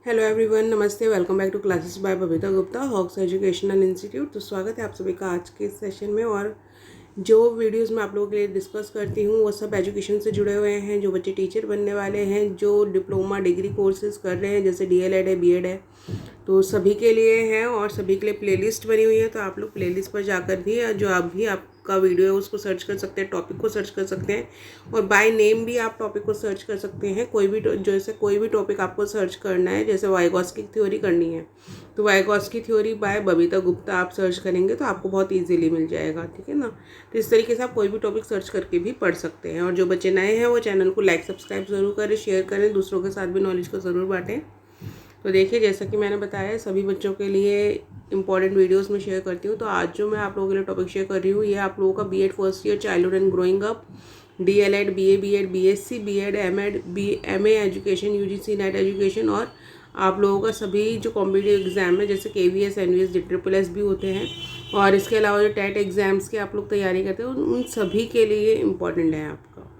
Hello everyone, नमस्ते। Welcome back to classes by Babita Gupta, Hawks educational institute. तो स्वागत है आप सभी का आज के इस सेशन में। और जो वीडियोस मैं आप लोगों के लिए डिस्कस करती हूँ वो सब एजुकेशन से जुड़े हुए हैं। जो बच्चे टीचर बनने वाले हैं, जो डिप्लोमा डिग्री कोर्सेज कर रहे हैं, जैसे डीएलएड है, बीएड है, तो सभी के लिए है और सभी के लिए प्लेलिस्ट बनी हुई है। तो आप लोग प्लेलिस्ट पर जाकर भी जो आप भी आपका वीडियो है उसको सर्च कर सकते हैं, टॉपिक को सर्च कर सकते हैं और बाय नेम भी आप टॉपिक को सर्च कर सकते हैं। जैसे कोई भी टॉपिक आपको सर्च करना है, जैसे वाइगॉस्की थ्योरी करनी है तो Vygotsky theory by Babita Gupta आप सर्च करेंगे तो आपको बहुत ईजिली मिल जाएगा, ठीक है ना। तो इस तरीके से आप कोई भी टॉपिक सर्च करके भी पढ़ सकते हैं। और जो बच्चे नए हैं वो चैनल को लाइक सब्सक्राइब ज़रूर करें, शेयर करें, दूसरों के साथ भी नॉलेज को ज़रूर बांटें। तो देखिए, जैसा कि मैंने बताया सभी बच्चों के लिए इंपॉर्टेंट वीडियोस में शेयर करती हूँ। तो आज जो मैं आप लोगों के लिए टॉपिक शेयर कर रही हूँ ये आप लोगों का BEd first year childhood and growing up, DElEd, BA BEd, BSc BEd, MEd, MA education, UGC NET education और आप लोगों का सभी जो कॉम्पिटिटिव एग्जाम है जैसे केवीएस, एनवीएस, JSSS भी होते हैं और इसके अलावा जो टेट एग्जाम्स की आप लोग तैयारी करते हैं उन सभी के लिए इम्पॉर्टेंट है आपका।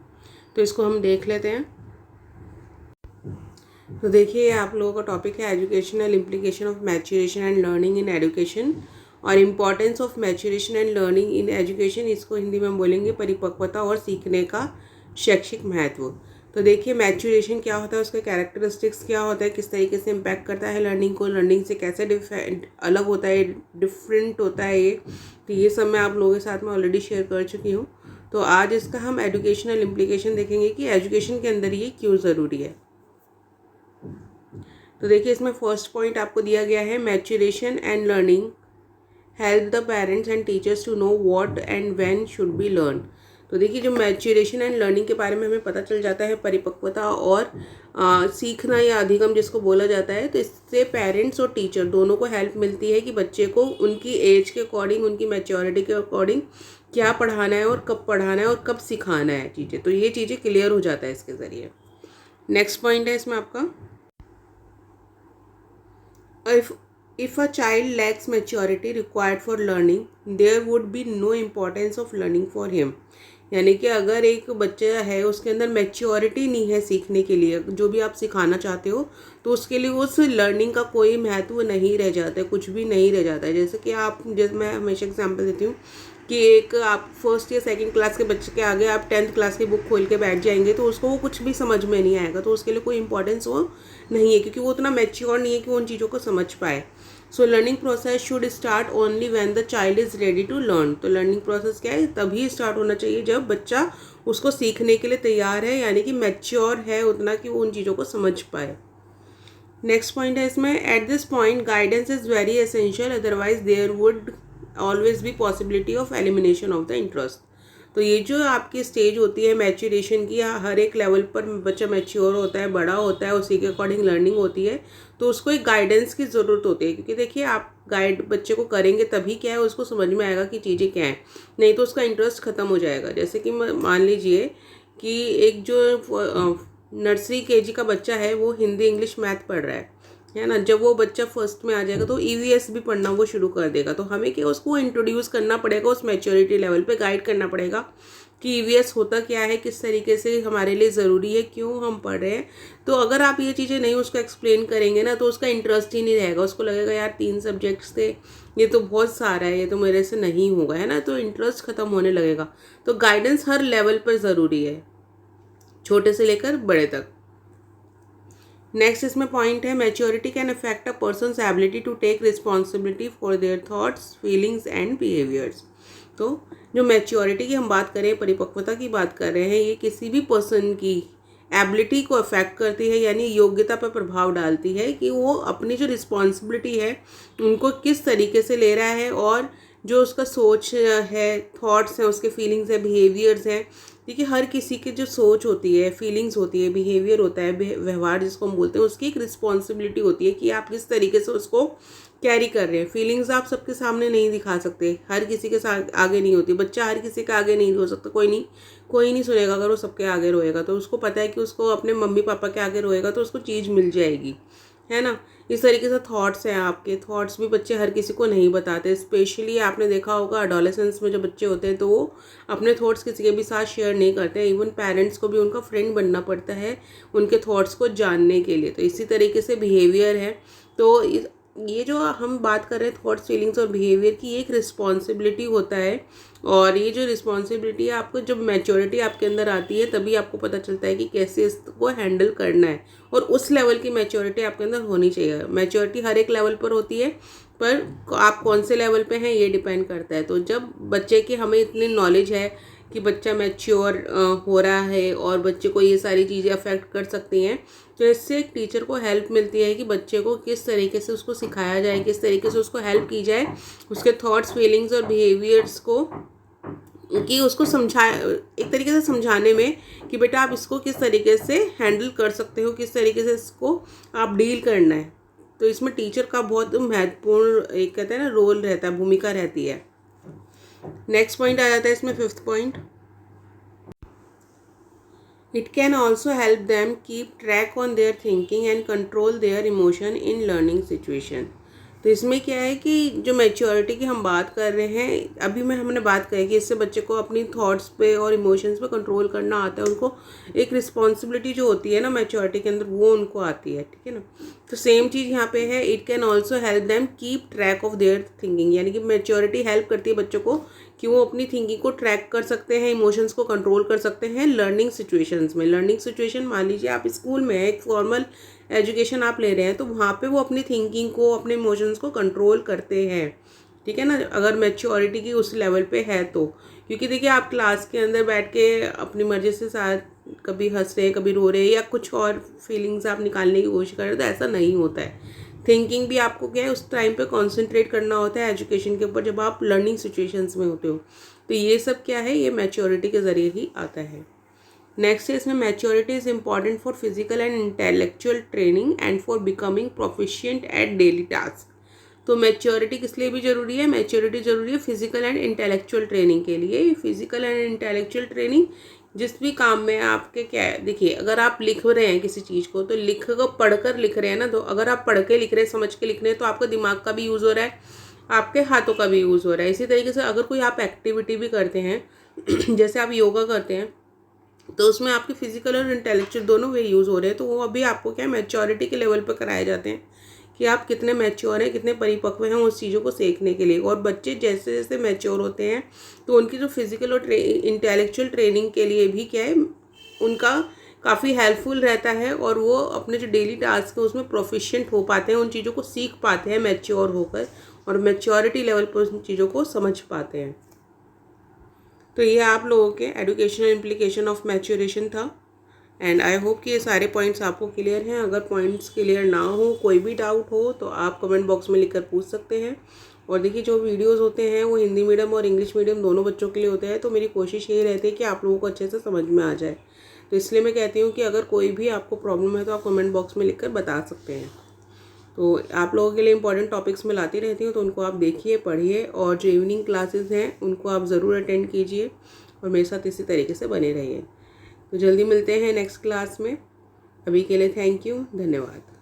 तो इसको हम देख लेते हैं। तो देखिए, आप लोगों का टॉपिक है educational implication of maturation and learning in education और importance of maturation and learning in education. इसको हिंदी में बोलेंगे परिपक्वता और सीखने का शैक्षिक महत्व। तो देखिए, मैच्योरेशन क्या होता है, उसके कैरेक्टरिस्टिक्स क्या होता है, किस तरीके से इम्पैक्ट करता है लर्निंग को, लर्निंग से कैसे अलग होता है, डिफरेंट होता है ये। तो ये सब मैं आप लोगों के साथ में ऑलरेडी शेयर कर चुकी हूँ। तो आज इसका हम एजुकेशनल इम्प्लीकेशन देखेंगे कि एजुकेशन के अंदर ये क्यों ज़रूरी है। तो देखिए, इसमें फर्स्ट पॉइंट आपको दिया गया है maturation and learning help the parents and teachers to know what and when should be learn. तो देखिए, जो मैच्योरेशन एंड लर्निंग के बारे में हमें पता चल जाता है, परिपक्वता और सीखना या अधिगम जिसको बोला जाता है, तो इससे पेरेंट्स और टीचर दोनों को हेल्प मिलती है कि बच्चे को उनकी एज के अकॉर्डिंग, उनकी मैच्योरिटी के अकॉर्डिंग क्या पढ़ाना है और कब पढ़ाना है और कब सिखाना है चीज़ें। तो ये चीज़ें क्लियर हो जाता है इसके ज़रिए। नेक्स्ट पॉइंट है इसमें आपका, if a child lacks maturity required for learning, there would be no importance of learning for him। यानी कि अगर एक बच्चा है उसके अंदर मैच्योरिटी नहीं है सीखने के लिए, जो भी आप सिखाना चाहते हो, तो उसके लिए उस लर्निंग का कोई महत्व नहीं रह जाता है, कुछ भी नहीं रह जाता है। जैसे मैं हमेशा एग्जांपल देती हूँ कि एक आप फर्स्ट या सेकंड क्लास के बच्चे के आगे आप 10th क्लास की बुक खोल के बैठ जाएंगे तो उसको वो कुछ भी समझ में नहीं आएगा, तो उसके लिए कोई इंपॉर्टेंस वो नहीं है, क्योंकि वो उतना मैच्योर नहीं है कि वो उन चीज़ों को समझ पाए। So learning process should start only when the child is ready to learn. तो लर्निंग प्रोसेस क्या है, तभी स्टार्ट होना चाहिए जब बच्चा उसको सीखने के लिए तैयार है, यानी कि मैच्योर है उतना कि वो उन चीज़ों को समझ पाए। नेक्स्ट पॉइंट है इसमें, at this point guidance is very essential, otherwise there would always भी possibility of elimination of the interest. तो ये जो आपकी स्टेज होती है मैच्योरेशन की, हर एक लेवल पर बच्चा मैच्योर होता है, बड़ा होता है, उसी के अकॉर्डिंग लर्निंग होती है, तो उसको एक गाइडेंस की ज़रूरत होती है। क्योंकि देखिए, आप गाइड बच्चे को करेंगे तभी क्या है उसको समझ में आएगा कि चीज़ें क्या हैं, नहीं तो उसका इंटरेस्ट ख़त्म हो जाएगा। जैसे कि मान लीजिए कि एक जो नर्सरी केजी का बच्चा है वो हिंदी, इंग्लिश, मैथ पढ़ रहा है ना। जब वो बच्चा फर्स्ट में आ जाएगा तो ईवीएस भी पढ़ना वो शुरू कर देगा। तो हमें क्या, उसको इंट्रोड्यूस करना पड़ेगा, उस मैच्योरिटी लेवल पे गाइड करना पड़ेगा कि ईवीएस होता क्या है, किस तरीके से हमारे लिए ज़रूरी है, क्यों हम पढ़ रहे हैं। तो अगर आप ये चीज़ें नहीं उसको एक्सप्लेन करेंगे ना, तो उसका इंटरेस्ट ही नहीं रहेगा। उसको लगेगा यार 3 सब्जेक्ट्स थे, ये तो बहुत सारा है, ये तो मेरे से नहीं होगा, है ना। तो इंटरेस्ट ख़त्म होने लगेगा। तो गाइडेंस हर लेवल पर ज़रूरी है, छोटे से लेकर बड़े तक। नेक्स्ट इसमें पॉइंट है, maturity can affect a person's ability to take responsibility for their thoughts, feelings and behaviours. तो जो मैच्योरिटी की हम बात करें, परिपक्वता की बात कर रहे हैं, ये किसी भी पर्सन की एबिलिटी को अफेक्ट करती है, यानी योग्यता पर प्रभाव डालती है कि वो अपनी जो रिस्पॉन्सिबिलिटी है उनको किस तरीके से ले रहा है, और जो उसका सोच है, थॉट्स हैं, उसके फीलिंग्स है, बिहेवियर्स हैं। देखिए, हर किसी की जो सोच होती है, फीलिंग्स होती है, बिहेवियर होता है, व्यवहार जिसको हम बोलते हैं, उसकी एक रिस्पॉन्सिबिलिटी होती है कि आप किस तरीके से उसको कैरी कर रहे हैं। फीलिंग्स आप सबके सामने नहीं दिखा सकते, हर किसी के साथ आगे नहीं होती। बच्चा हर किसी के आगे नहीं रो सकता, कोई नहीं सुनेगा अगर वो सबके आगे रोएगा। तो उसको पता है कि उसको अपने मम्मी पापा के आगे रोएगा तो उसको चीज़ मिल जाएगी, है ना। इस तरीके से थॉट्स हैं आपके, थॉट्स भी बच्चे हर किसी को नहीं बताते। स्पेशली आपने देखा होगा एडोलेसेंस में जो बच्चे होते हैं तो वो अपने थॉट्स किसी के भी साथ शेयर नहीं करते हैं। इवन पेरेंट्स को भी उनका फ्रेंड बनना पड़ता है उनके थॉट्स को जानने के लिए। तो इसी तरीके से बिहेवियर है। तो ये जो हम बात कर रहे हैं थॉट्स, फीलिंग्स और बिहेवियर की, एक रिस्पॉन्सिबिलिटी होता है। और ये जो रिस्पॉन्सिबिलिटी है, आपको जब मैच्योरिटी आपके अंदर आती है तभी आपको पता चलता है कि कैसे इसको हैंडल करना है। और उस लेवल की मैच्योरिटी आपके अंदर होनी चाहिए। मैच्योरिटी हर एक लेवल पर होती है, पर आप कौन से लेवल पे हैं ये डिपेंड करता है। तो जब बच्चे की हमें इतनी नॉलेज है कि बच्चा मैच्योर हो रहा है और बच्चे को ये सारी चीज़ें अफेक्ट कर सकती हैं, तो इससे एक टीचर को हेल्प मिलती है कि बच्चे को किस तरीके से उसको सिखाया जाए, किस तरीके से उसको हेल्प की जाए उसके थॉट्स, फीलिंग्स और बिहेवियर्स को, कि उसको एक तरीके से समझाने में कि बेटा आप इसको किस तरीके से हैंडल कर सकते हो, किस तरीके से इसको आप डील करना है। तो इसमें टीचर का बहुत महत्वपूर्ण एक कहते हैं ना रोल रहता है, भूमिका रहती है। नेक्स्ट पॉइंट आ जाता है इसमें, 5th point. It can also help them keep track on their thinking and control their emotion in learning situation. तो इसमें क्या है कि जो मैच्योरिटी की हम बात कर रहे हैं, अभी में हमने बात करी कि इससे बच्चे को अपनी थॉट्स पे और इमोशंस पे कंट्रोल करना आता है। उनको एक रिस्पॉन्सिबिलिटी जो होती है ना मैच्योरिटी के अंदर, वो उनको आती है, ठीक है ना। तो सेम चीज़ यहाँ पे है, it can also help them keep track of their thinking, यानी कि मैच्योरिटी हेल्प करती है बच्चों को कि वो अपनी थिंकिंग को ट्रैक कर सकते हैं, इमोशंस को कंट्रोल कर सकते हैं लर्निंग सिचुएशंस में। लर्निंग सिचुएशन मान लीजिए आप स्कूल में एक फॉर्मल एजुकेशन आप ले रहे हैं, तो वहाँ पे वो अपनी थिंकिंग को, अपने इमोशंस को कंट्रोल करते हैं, ठीक है ना, अगर मैच्योरिटी की उस लेवल पे है तो। क्योंकि देखिए आप क्लास के अंदर बैठ के अपनी मर्जी से साथ कभी हंस रहे, कभी रो रहे, या कुछ और फीलिंग्स आप निकालने की कोशिश कर रहे हो, तो ऐसा नहीं होता है। थिंकिंग भी आपको क्या है उस टाइम पे कंसंट्रेट करना होता है एजुकेशन के ऊपर, जब आप लर्निंग सिचुएशंस में होते हो। तो ये सब क्या है, ये मैच्योरिटी के ज़रिए ही आता है। नेक्स्ट है इसमें, maturity is important for physical and intellectual training and for becoming proficient at daily task. तो मैच्योरिटी किस लिए भी ज़रूरी है, मैच्योरिटी ज़रूरी है फिजिकल एंड इंटेलेक्चुअल ट्रेनिंग के लिए। फिजिकल एंड इंटेलेक्चुअल ट्रेनिंग जिस भी काम में आपके क्या है, देखिए अगर आप लिख रहे हैं किसी चीज़ को, तो पढ़कर लिख रहे हैं ना, तो अगर आप पढ़ के लिख रहे हैं, समझ के लिख रहे हैं, तो आपका दिमाग का भी यूज़ हो रहा है, आपके हाथों का भी यूज़ हो रहा है। इसी तरीके से अगर कोई आप एक्टिविटी भी करते हैं जैसे आप योगा करते हैं, तो उसमें आपके फिजिकल और इंटेलेक्चुअल दोनों वे यूज़ हो रहे हैं। तो वो अभी आपको क्या मैच्योरिटी के लेवल पर कराए जाते हैं कि आप कितने मैच्योर हैं, कितने परिपक्व हैं उस चीज़ों को सीखने के लिए। और बच्चे जैसे जैसे मैच्योर होते हैं, तो उनकी जो फिजिकल और इंटेलेक्चुअल ट्रेनिंग के लिए भी क्या है, उनका काफ़ी हेल्पफुल रहता है, और वो अपने जो डेली टास्क है उसमें प्रोफिशिएंट हो पाते हैं, उन चीज़ों को सीख पाते हैं मैच्योर होकर, और मैच्योरिटी लेवल पर उन चीज़ों को समझ पाते हैं। तो ये आप लोगों के एजुकेशनल इम्प्लीकेशन ऑफ मैच्योरेशन था। एंड आई होप कि ये सारे पॉइंट्स आपको क्लियर हैं। अगर पॉइंट्स क्लियर ना हो, कोई भी डाउट हो, तो आप कमेंट बॉक्स में लिखकर पूछ सकते हैं। और देखिए जो वीडियोस होते हैं वो हिंदी मीडियम और इंग्लिश मीडियम दोनों बच्चों के लिए होते हैं, तो मेरी कोशिश यही रहती है कि आप लोगों को अच्छे से समझ में आ जाए। तो इसलिए मैं कहती हूँ कि अगर कोई भी आपको प्रॉब्लम है तो आप कमेंट बॉक्स में लिखकर बता सकते हैं। तो आप लोगों के लिए इंपॉर्टेंट टॉपिक्स मैं लाती रहती हूँ, तो उनको आप देखिए, पढ़िए, और जो इवनिंग क्लासेस हैं उनको आप ज़रूर अटेंड कीजिए, और मेरे साथ इसी तरीके से बने रहिए। तो जल्दी मिलते हैं नेक्स्ट क्लास में। अभी के लिए थैंक यू, धन्यवाद।